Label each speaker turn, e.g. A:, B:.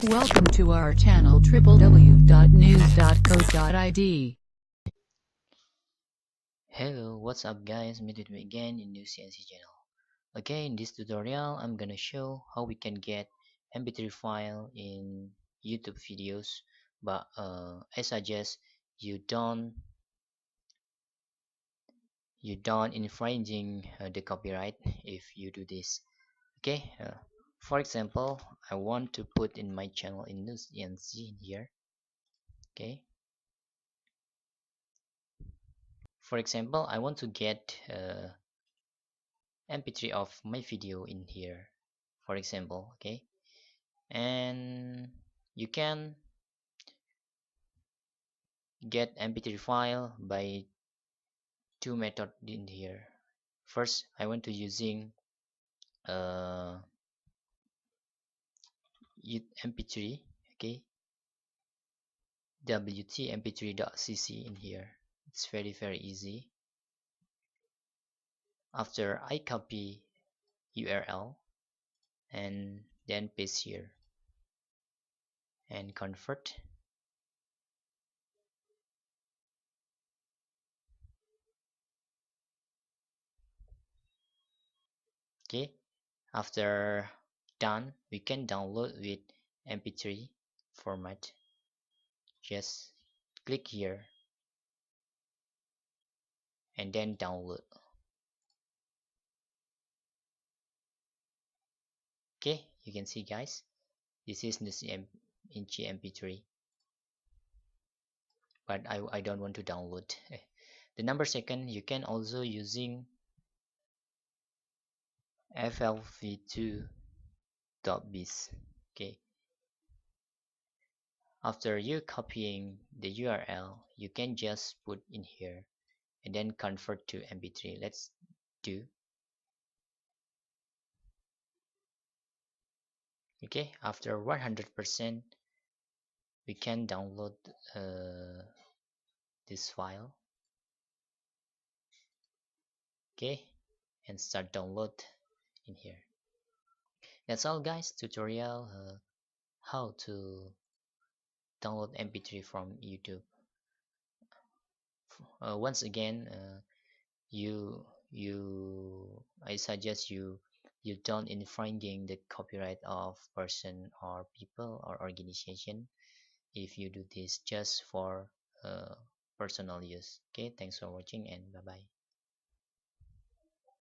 A: Welcome to our channel www.news.co.id.
B: Hello, what's up guys? Meet with me again in new CNC channel. Okay, in this tutorial I'm gonna show how we can get mp3 file in YouTube videos, but I suggest you don't infringing the copyright if you do this. Okay, for example, I want to put in my channel in new CNC in here. Okay, for example, I want to get mp3 of my video in here, for example. Okay, and you can get mp3 file by two method in here. First, I want to using uh mp3. Okay, wt mp3.cc in here. It's very easy. After I copy url and then paste here and convert. Okay, after done, we can download with mp3 format. Just click here and then download. Okay, you can see guys, this is the mp3, but I don't want to download. The number second, you can also using flv2.biz. Okay, after you copying the url, you can just put in here and then convert to mp3. Let's do. Okay, after 100% we can download this file. Okay, and start download in here. That's all guys, tutorial how to download mp3 from YouTube. Once again, I suggest you don't infringing the copyright of person or people or organization if you do this just for personal use. Okay, thanks for watching and bye bye.